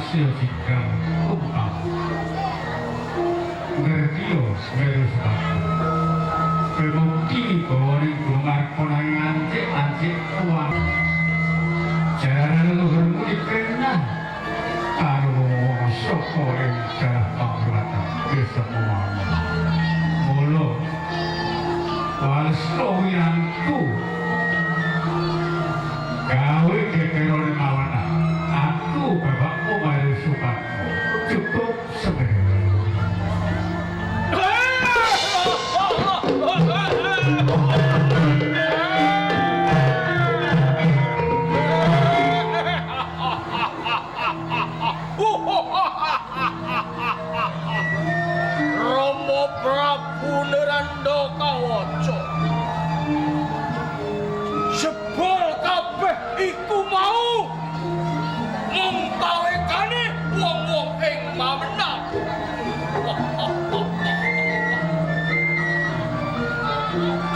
Manusia jika kumpang ngertios merusbah berbukti bahwa lingkungan konangan cek uang jalan luhurmu dikenal karo soko yang telah pangkulatan ke semua mulu walso wiranku gawe kekeron mawana aku bapakmu baru suka cukup sebenarnya Romo Prabu Nerando Kawaca jebul kabeh iku mau ngentawekane wong-wong ing mamenah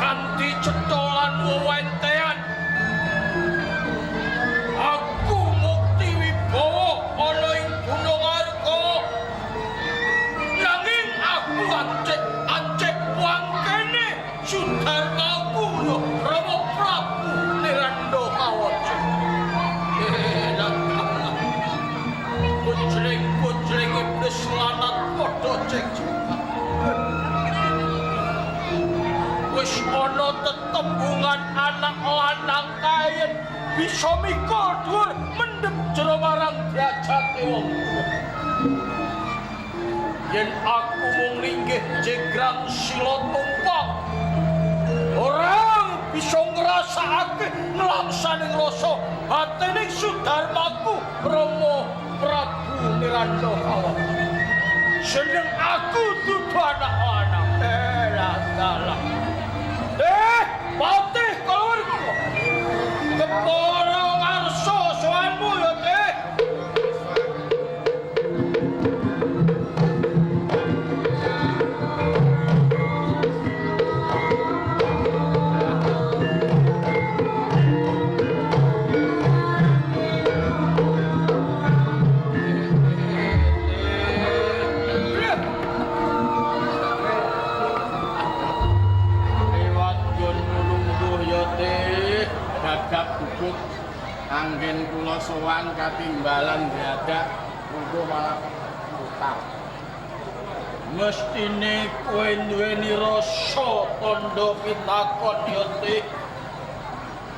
kanthi cetha lan wewentean aku Mukti Wibawa ana ing Gunung Arga nanging aku ancek wangkene Sudarmaku lho Rama Prabu Nerando Kawaca Kujling iblis lanat padha cekcok wis ana tetembungan anak lanang kayen bisa mikul dhuwur mendem jero marang derajate wong yen aku mung linggih jegrang sila tumpang orang bisa ngrasakake nglaksaning rasa batining Sudarmaku Rama Prabu Nerando Kawaca seneng aku dudu anak lanang dalah patih keluarga kepala ngarsa sowanmu ya teh anggen kula sowan katimbalan dadak uga malah utang mestine kowe duweni rasa tandha pitakon ya teh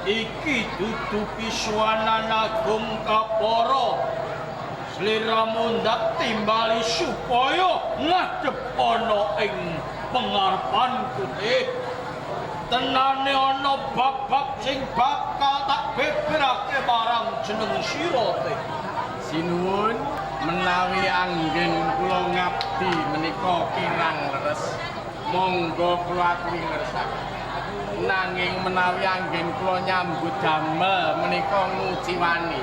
iki dudu Kiswanan Agung Kapara sliramu ndak timbali supaya ngadhep ana ing pengarepanku teh tenane ana bab-bab sing bakal tak beberake marang jeneng sira teh sinuwun menawi anggen kula ngabdi menika kirang leres monggo kula aturi ngersakaken nanging menawi anggen kula nyambut damel menika nguciwani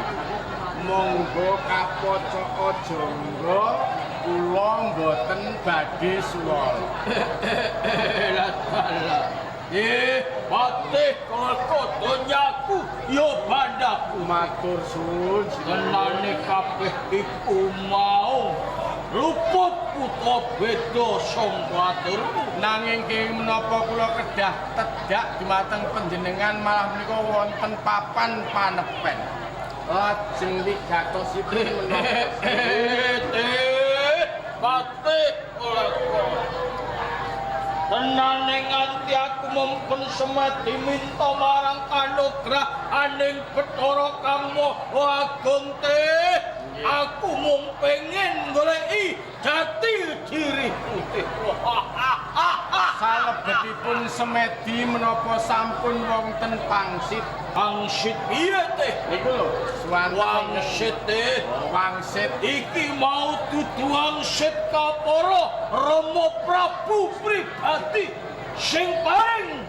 monggo kapoco aja nggo kula mboten badhe suwal patih kalau donyaku yo bandaku matur suwun tenane kabeh iku mau luput putra beda sangka aturmu nanging kenging menapa kula kedah tedak dumateng panjenengan malah menika wonten papan panepen lajeng wigatosipun menapa patih tenane nganti aku mumpun semati minta marang kanugrah aning Bathara Kang Maha Agung teh aku mung pengen goleki jati diriku teh salebetipun semedi menapa sampun wonten pangsit piye teh niku lho wangsit teh wangsit iki mau dudu wangsit kapara Rama Prabu pribadi sing paring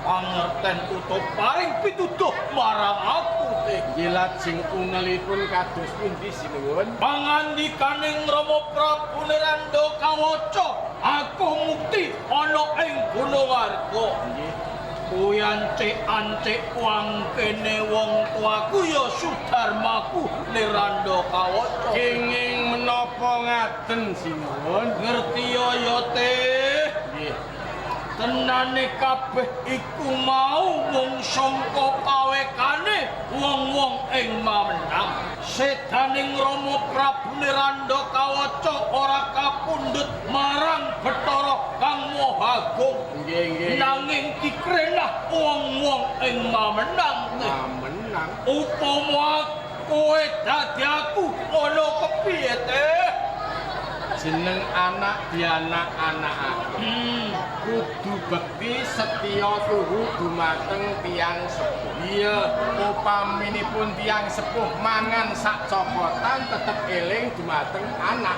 pangerten utawa paring pituduh marang aku teh lajeng ungelipun kados pundi sinuwun pangandikaning Rama Prabu Nerando Kawaca aku mukti ana ing Gunung Arga nggih Kuyancik-ancik wong kene wong tuaku ya Sudarmaku Niranda Kawaca. Kenging menapa ngaten sinuwun? Ngerti ya teh. Nggih. Tenane kabeh iku mau wong sangka kawekane wong-wong ing Mamenang. Sedaning Rama Prabu Niranda Kawaca ora kapundhut marang Bathara kang Mahagung. Nggih. Nanging dikrenah wong-wong ing Mamenang. Menang. Upama kowe dadi aku ngono kepiye teh? Jeneng anak dianak-anakake. Kudu bekti setya tuhu dumateng tiyang sepuh. Iya, upaminipun tiyang sepuh mangan sak cokotan tetep eling dumateng anak.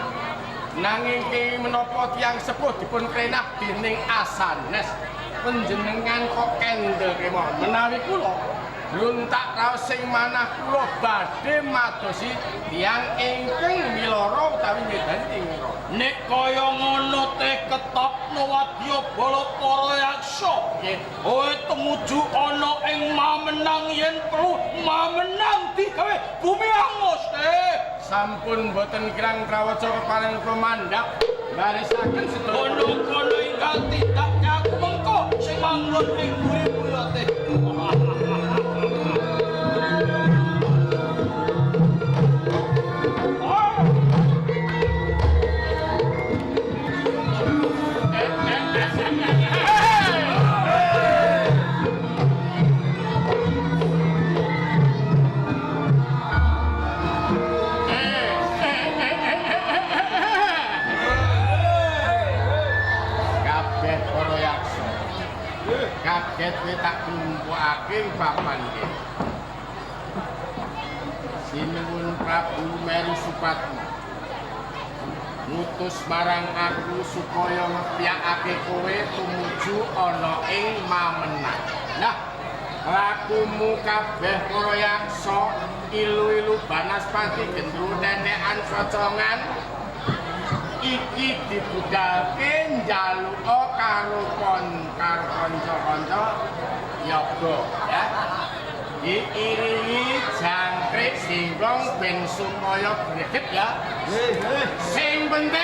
Nanging kenging menapa tiyang sepuh dipun krenah dening asanes panjenengan kok kendel kemawon menawi kula luntak raos sing manah kula badhe madosi tiyang ingkang miloro utawi nyedani ing mira. Nek kaya ngono teh ketapno wadya bala para yaksa. Nggih. Kowe tumuju ana ing Mamenang yen perlu Mamenang digawe bumi angus teh. Sampun boten kirang krawaca keparing pemandhap barisaken sedaya. Kono-kono ingkang tidak aku mengko sing manggon ing buri-buri teh. Kabeh para yaksa. Kaget kowe tak kumpulake papan iki. Sinuwun Prabu Meru Supatma. Ngutus marang aku supaya ngepyakake kowe tumuju ana ing Mamenang. Nah, lakumu kabeh para yaksa ilu-ilu Banaspati gendru nenekan socongan iki dibudalke njaluka karo kanca-kanca yoga ya. Diiringi jangkrik singkong ben supaya greget ya. Sing penting